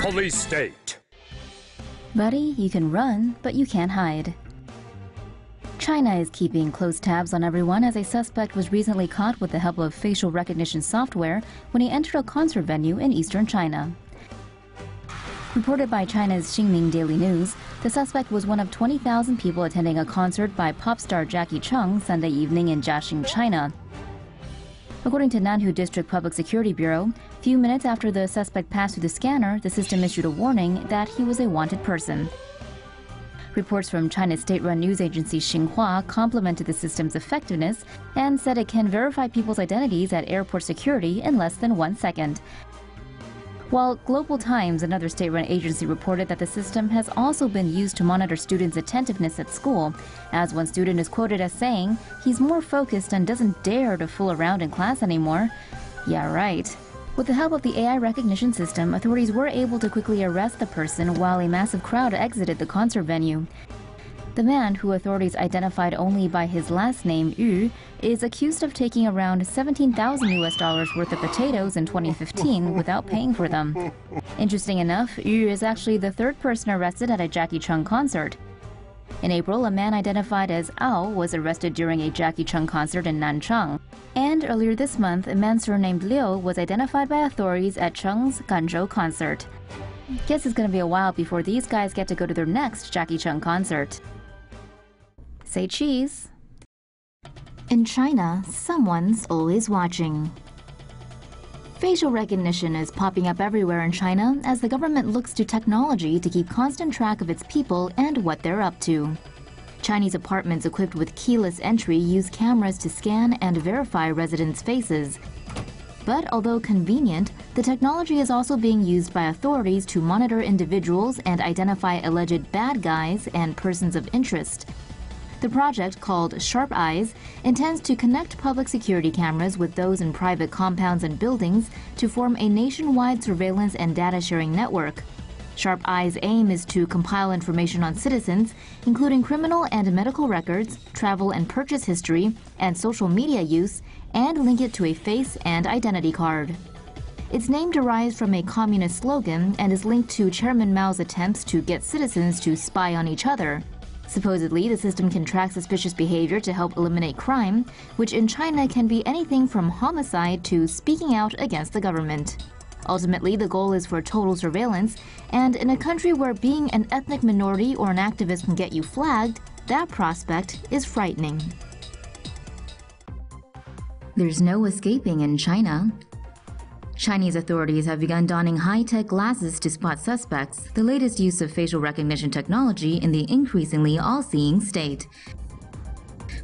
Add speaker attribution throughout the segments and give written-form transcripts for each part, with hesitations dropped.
Speaker 1: Police state.
Speaker 2: Buddy, you can run, but you can't hide. China is keeping close tabs on everyone as a suspect was recently caught with the help of facial recognition software when he entered a concert venue in eastern China. Reported by China's Xinmin Daily News, the suspect was one of 20,000 people attending a concert by pop star Jackie Chung Sunday evening in JIAXING, China. According to Nanhu District Public Security Bureau, few minutes after the suspect passed through the scanner, the system issued a warning that he was a wanted person. Reports from China's state-run news agency Xinhua complimented the system's effectiveness and said it can verify people's identities at airport security in less than 1 second. While Global Times, another state-run agency, reported that the system has also been used to monitor students' attentiveness at school, as one student is quoted as saying, "He's more focused and doesn't dare to fool around in class anymore." Yeah, right. With the help of the AI recognition system, authorities were able to quickly arrest the person while a massive crowd exited the concert venue. The man, who authorities identified only by his last name, Yu, is accused of taking around $17,000 worth of potatoes in 2015 without paying for them. Interesting enough, Yu is actually the third person arrested at a Jackie Chung concert. In April, a man identified as Ao was arrested during a Jackie Chung concert in Nanchang. And earlier this month, a man surnamed Liu was identified by authorities at Chung's Ganzhou concert. Guess it's gonna be a while before these guys get to go to their next Jackie Chung concert. Say cheese. In China, someone's always watching. Facial recognition is popping up everywhere in China as the government looks to technology to keep constant track of its people and what they're up to. Chinese apartments equipped with keyless entry use cameras to scan and verify residents' faces. But although convenient, the technology is also being used by authorities to monitor individuals and identify alleged bad guys and persons of interest. The project, called Sharp Eyes, intends to connect public security cameras with those in private compounds and buildings to form a nationwide surveillance and data-sharing network. Sharp Eyes' aim is to compile information on citizens, including criminal and medical records, travel and purchase history, and social media use, and link it to a face and identity card. Its name derives from a communist slogan and is linked to Chairman Mao's attempts to get citizens to spy on each other. Supposedly, the system can track suspicious behavior to help eliminate crime, which in China can be anything from homicide to speaking out against the government. Ultimately, the goal is for total surveillance, and in a country where being an ethnic minority or an activist can get you flagged, that prospect is frightening. There's no escaping in China. Chinese authorities have begun donning high-tech glasses to spot suspects, the latest use of facial recognition technology in the increasingly all-seeing state.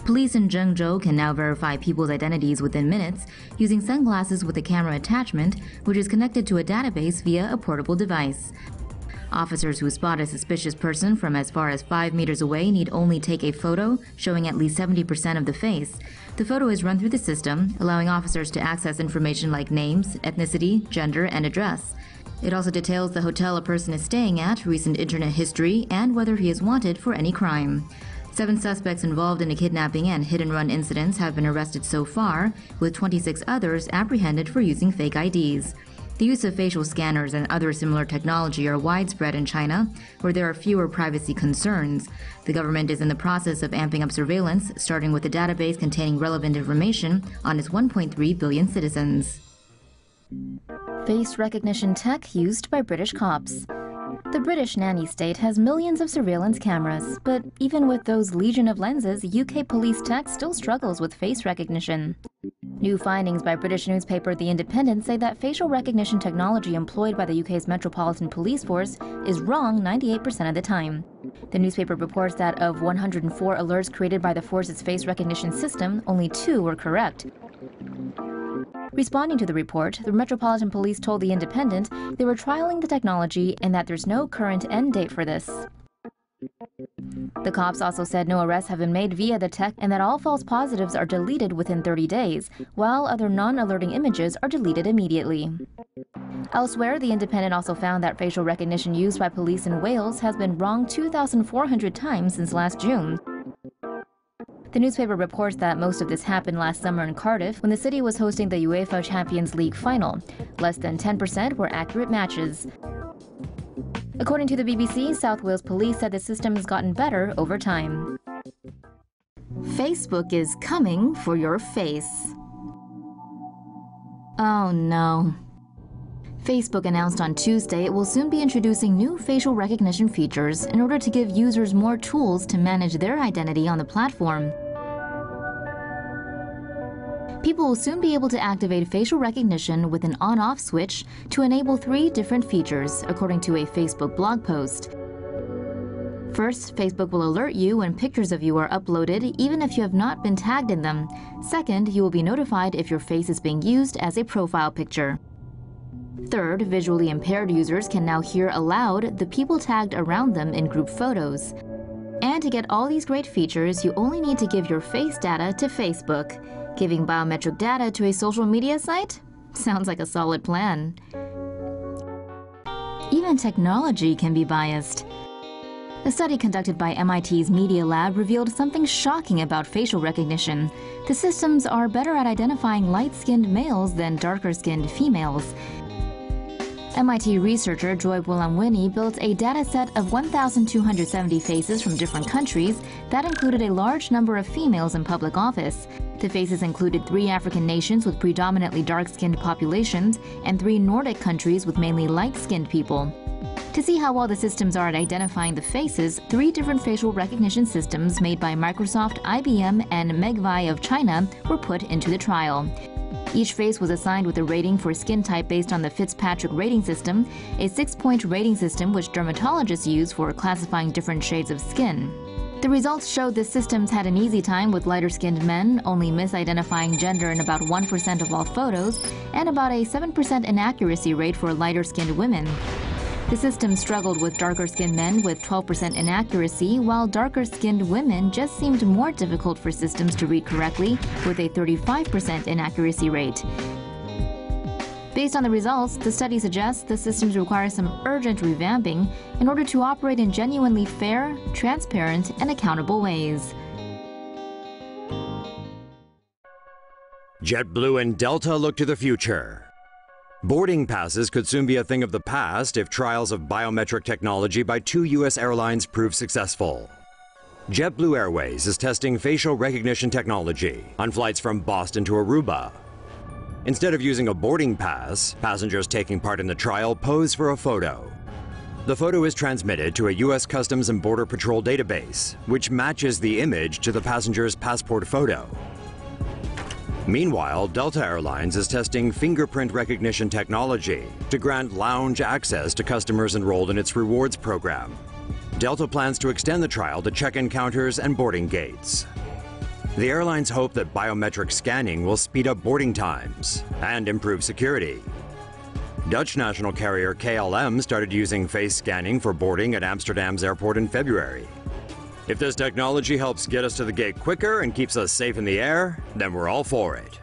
Speaker 2: Police in Zhengzhou can now verify people's identities within minutes using sunglasses with a camera attachment, which is connected to a database via a portable device. Officers who spot a suspicious person from as far as 5 meters away need only take a photo showing at least 70% of the face. The photo is run through the system, allowing officers to access information like names, ethnicity, gender, and address. It also details the hotel a person is staying at, recent internet history, and whether he is wanted for any crime. 7 suspects involved in the kidnapping and hit-and-run incidents have been arrested so far, with 26 others apprehended for using fake IDs. The use of facial scanners and other similar technology are widespread in China, where there are fewer privacy concerns. The government is in the process of amping up surveillance, starting with a database containing relevant information on its 1.3 billion citizens. Face recognition tech used by British cops. The British nanny state has millions of surveillance cameras, but even with those legion of lenses, UK police tech still struggles with face recognition. New findings by British newspaper The Independent say that facial recognition technology employed by the UK's Metropolitan Police Force is wrong 98% of the time. The newspaper reports that of 104 alerts created by the force's face recognition system, only 2 were correct. Responding to the report, the Metropolitan Police told The Independent they were trialing the technology and that there's no current end date for this. The cops also said no arrests have been made via the tech and that all false positives are deleted within 30 days, while other non-alerting images are deleted immediately. Elsewhere, The Independent also found that facial recognition used by police in Wales has been wrong 2,400 times since last June. The newspaper reports that most of this happened last summer in Cardiff when the city was hosting the UEFA Champions League final. Less than 10% were accurate matches. According to the BBC, South Wales Police said the system has gotten better over time. Facebook is coming for your face. Oh no. Facebook announced on Tuesday it will soon be introducing new facial recognition features in order to give users more tools to manage their identity on the platform. People will soon be able to activate facial recognition with an on-off switch to enable 3 different features, according to a Facebook blog post. First, Facebook will alert you when pictures of you are uploaded, even if you have not been tagged in them. Second, you will be notified if your face is being used as a profile picture. Third, visually impaired users can now hear aloud the people tagged around them in group photos. And to get all these great features, you only need to give your face data to Facebook. Giving biometric data to a social media site? Sounds like a solid plan. Even technology can be biased. A study conducted by MIT's Media Lab revealed something shocking about facial recognition. The systems are better at identifying light-skinned males than darker-skinned females. MIT researcher Joy Buolamwini built a data set of 1,270 faces from different countries that included a large number of females in public office. The faces included 3 African nations with predominantly dark-skinned populations and 3 Nordic countries with mainly light-skinned people. To see how well the systems are at identifying the faces, 3 different facial recognition systems made by Microsoft, IBM, and Megvai of China were put into the trial. Each face was assigned with a rating for skin type based on the Fitzpatrick rating system, a 6-point rating system which dermatologists use for classifying different shades of skin. The results showed the systems had an easy time with lighter-skinned men, only misidentifying gender in about 1% of all photos, and about a 7% inaccuracy rate for lighter-skinned women. The system struggled with darker-skinned men with 12% inaccuracy, while darker-skinned women just seemed more difficult for systems to read correctly with a 35% inaccuracy rate. Based on the results, the study suggests the systems require some urgent revamping in order to operate in genuinely fair, transparent, and accountable ways.
Speaker 1: JetBlue and Delta look to the future. Boarding passes could soon be a thing of the past if trials of biometric technology by 2 U.S. airlines prove successful. JetBlue Airways is testing facial recognition technology on flights from Boston to Aruba. Instead of using a boarding pass, passengers taking part in the trial pose for a photo. The photo is transmitted to a U.S. Customs and Border Patrol database, which matches the image to the passenger's passport photo. Meanwhile, Delta Airlines is testing fingerprint recognition technology to grant lounge access to customers enrolled in its rewards program. Delta plans to extend the trial to check-in counters and boarding gates. The airlines hope that biometric scanning will speed up boarding times and improve security. Dutch national carrier KLM started using face scanning for boarding at Amsterdam's airport in February. If this technology helps get us to the gate quicker and keeps us safe in the air, then we're all for it.